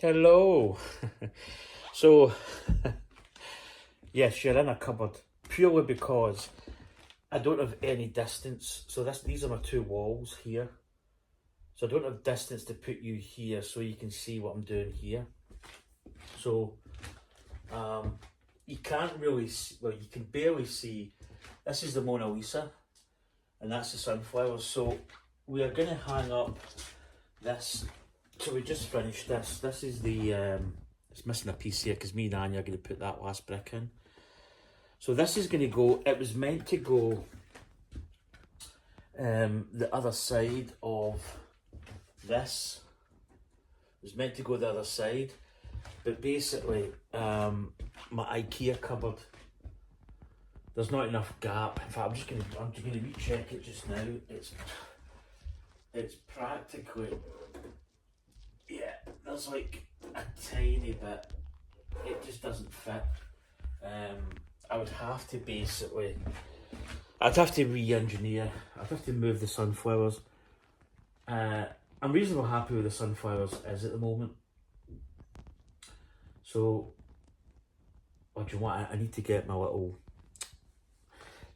Hello. So, yes, you're in a cupboard purely because I don't have any distance. So these are my two walls here. So I don't have distance to put you here so you can see what I'm doing here. So, you can't really see, well, you can barely see. This is the Mona Lisa and that's the sunflowers. So we are going to hang up this. So we just finished this. This is the, it's missing a piece here because me and Anya are going to put that last brick in. So this is going to go, it was meant to go the other side of this. It was meant to go the other side. But basically, my IKEA cupboard, there's not enough gap. In fact, I'm just gonna recheck it just now. It's practically, yeah, there's like a tiny bit. It just doesn't fit. I would have to basically, I'd have to re-engineer. I'd have to move the sunflowers. I'm reasonably happy with the sunflowers as at the moment. So, what do you want? I need to get my little.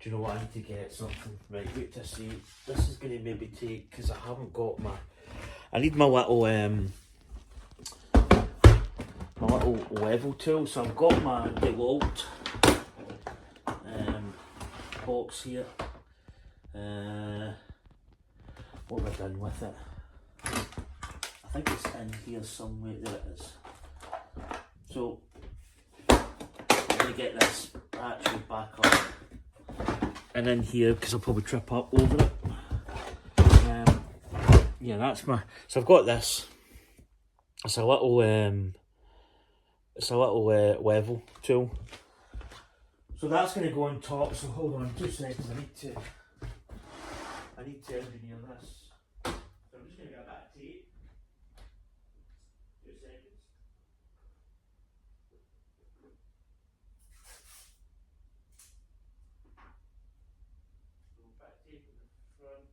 Do you know what? I need to get something. Right, wait to see. This is going to maybe take, because I haven't got my. I need my little level tool. So I've got my DeWalt box here. What have I done with it? I think it's in here somewhere. There it is. So I'm going to get this actually back up and in here because I'll probably trip up over it. Yeah, that's my. So I've got this. It's a little level tool. So that's going to go on top. So hold on 2 seconds. I need to engineer this. So I'm just going to get that tape. 2 seconds. So back tape in the front.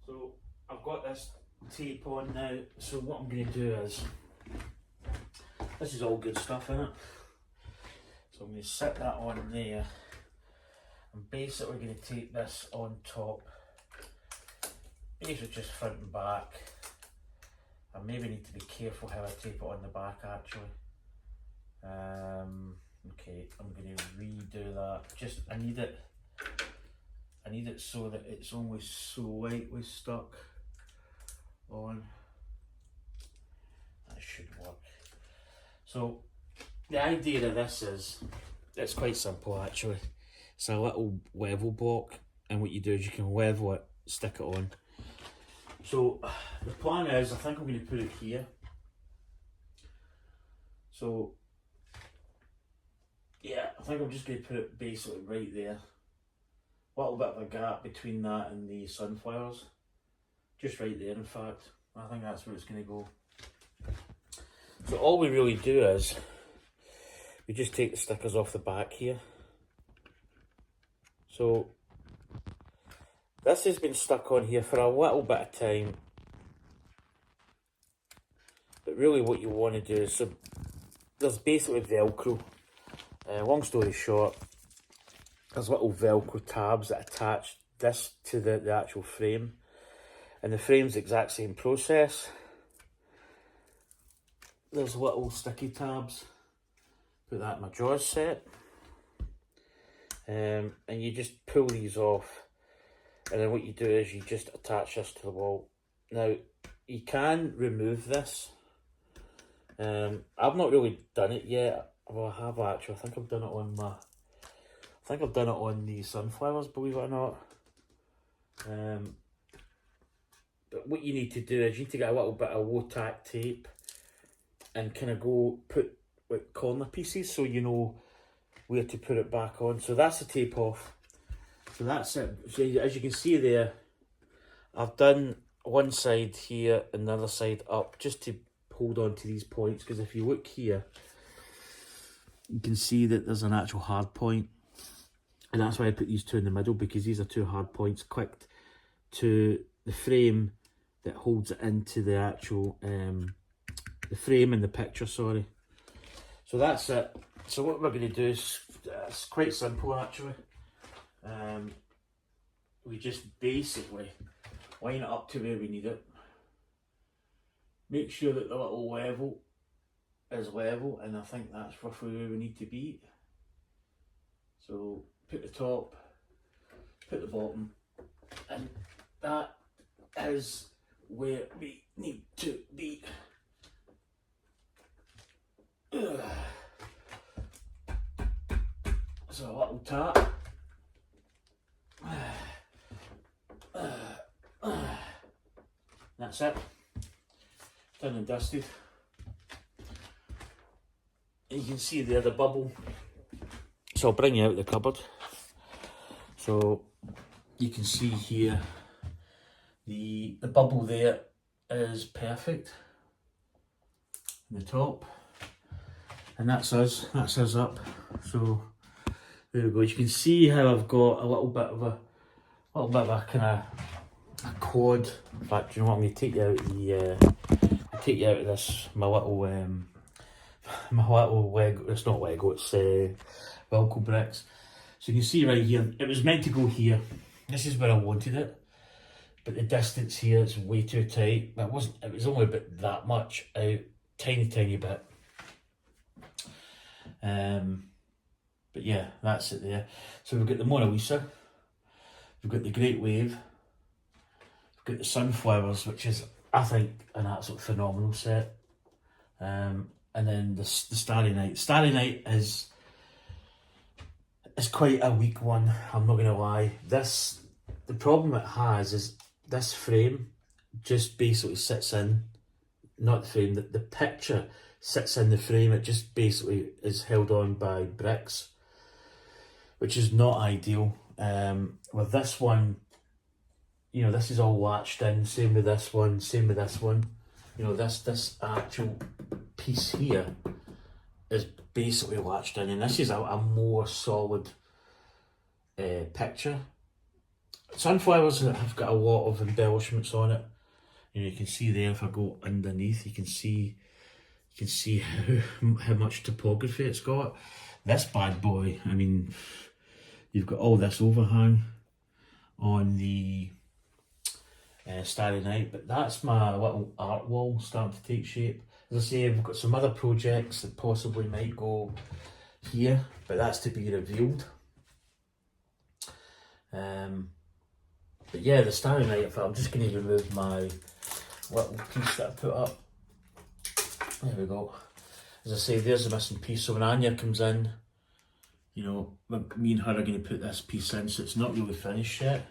So I've got this tape on now, so what I'm going to do is, this is all good stuff in it, so I'm going to set that on there. I'm basically going to tape this on top, basically just front and back. I maybe need to be careful how I tape it on the back actually. Okay, I'm going to redo that. Just, I need it so that it's only slightly stuck on. That should work. So the idea of this is, it's quite simple actually. It's a little level block, and what you do is you can level it, stick it on. So the plan is, I think I'm going to put it here. So yeah, I think I'm just going to put it basically right there. A little bit of a gap between that and the sunflowers. Just right there, in fact. I think that's where it's going to go. So all we really do is, we just take the stickers off the back here. So this has been stuck on here for a little bit of time. But really what you want to do is, so there's basically Velcro. Long story short, there's little Velcro tabs that attach this to the actual frame. And the frame's the exact same process. There's little sticky tabs. Put that in my jaws set. And you just pull these off. And then what you do is you just attach this to the wall. Now, you can remove this. I've not really done it yet. Well, I have actually. I think I've done it on the sunflowers, believe it or not. But what you need to do is you need to get a little bit of low tack tape and kind of go put like corner pieces so you know where to put it back on. So that's the tape off. So that's it. So as you can see there, I've done one side here and the other side up just to hold on to these points, because if you look here, you can see that there's an actual hard point, and that's why I put these two in the middle, because these are two hard points clicked to the frame that holds it into the actual the frame in the picture, sorry. So that's it. So what we're going to do is it's quite simple actually. We just basically line it up to where we need it. Make sure that the little level is level, and I think that's roughly where we need to be. So put the top, put the bottom, and that is where we need to be. So a little tap. That's it. Done and dusted. And you can see there the bubble. So I'll bring you out the cupboard. So you can see here the bubble there is perfect in the top, and that's us up. So there we go. You can see how I've got a little bit of a kind of a quad. In fact, you know what, I'm going to take you out of this, my little Lego, it's not Lego, it's Velcro bricks. So you can see right here, it was meant to go here. This is where I wanted it, but the distance here is way too tight. It was only about that much out, tiny bit. But yeah, that's it there. So we've got the Mona Lisa, we've got the Great Wave, we've got the Sunflowers, which is, I think, an absolute phenomenal set. And then the Starry Night. Starry Night is quite a weak one, I'm not gonna lie. The problem it has is this frame just basically sits in, not the frame, the picture sits in the frame. It just basically is held on by bricks, which is not ideal. With this one, you know, this is all latched in, same with this one, same with this one. You know, this actual piece here is basically latched in, and this is a more solid picture. Sunflowers have got a lot of embellishments on it. You can see there, if I go underneath, you can see how much topography it's got. This bad boy, I mean, you've got all this overhang on the Starry Night, but that's my little art wall starting to take shape. As I say, we've got some other projects that possibly might go here, but that's to be revealed. But yeah, the Starry Night, I'm just going to remove my little piece that I put up. There we go. As I say, there's the missing piece. So when Anya comes in, you know, me and her are going to put this piece in, so it's not really finished yet.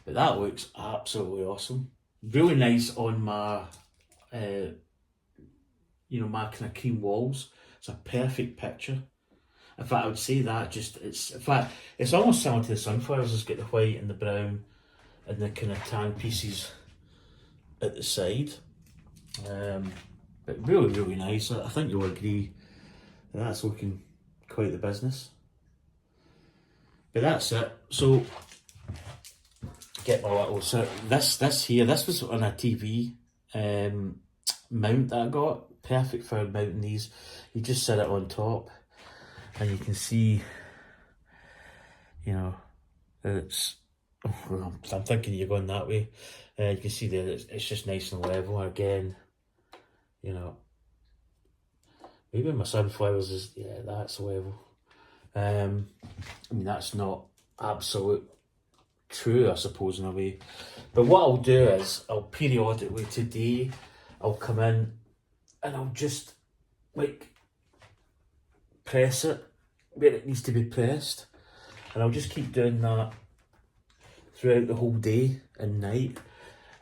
But that looks absolutely awesome. Really nice on my, you know, my kind of cream walls. It's a perfect picture. In fact, I would say that it's almost similar to the Sunflowers. It's got the white and the brown and the kind of tan pieces at the side. But really nice. I think you'll agree that that's looking quite the business. But that's it. So get my little, so this was on a TV mount that I got. Perfect for mounting these. You just set it on top and you can see, you know, it's, I'm thinking you're going that way. You can see there, it's just nice and level again. You know, maybe my Sunflowers is, yeah, that's level. I mean, that's not absolute true, I suppose, in a way. But what I'll do is, I'll periodically, today, I'll come in and I'll just, like, press it where it needs to be pressed. And I'll just keep doing that throughout the whole day and night.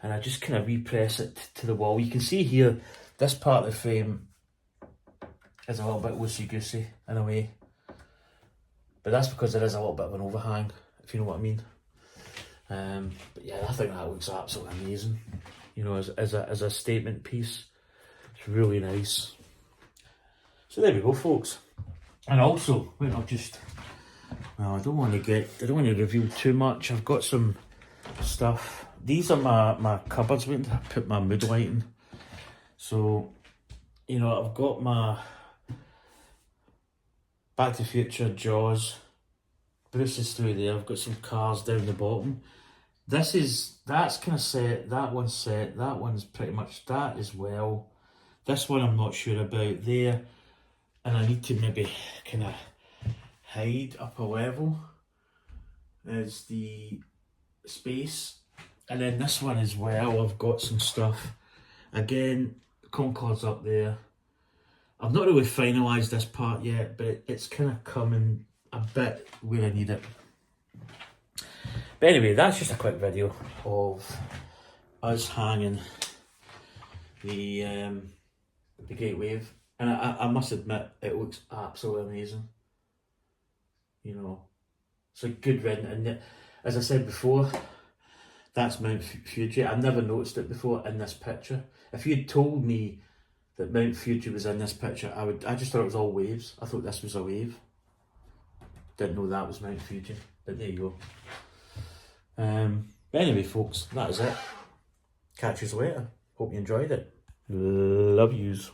And I just kind of repress it to the wall. You can see here, this part of the frame is a little bit loosey-goosey in a way. But that's because there is a little bit of an overhang, if you know what I mean. But yeah, I think that looks absolutely amazing. You know, as a statement piece, it's really nice. So there we go, folks. And also, wait, I'll just, well, I don't want to reveal too much. I've got some stuff. These are my cupboards, waiting to put my mood lighting. So, you know, I've got my Back to the Future, Jaws, Bruce is through there. I've got some cars down the bottom. That's kind of set, that one's set, that one's pretty much that as well. This one I'm not sure about there. And I need to maybe kind of hide up a level as the space. And then this one as well, I've got some stuff. Again, Concorde's up there. I've not really finalised this part yet, but it's kind of coming a bit where I need it. But anyway, that's just a quick video of us hanging the Great Wave. And I must admit, it looks absolutely amazing. You know, it's a good rent. And as I said before, that's Mount Fuji. I've never noticed it before in this picture. If you'd told me that Mount Fuji was in this picture, I just thought it was all waves. I thought this was a wave. Didn't know that was Mount Fuji. But there you go. But anyway, folks, that is it. Catch you later. Hope you enjoyed it. Love yous.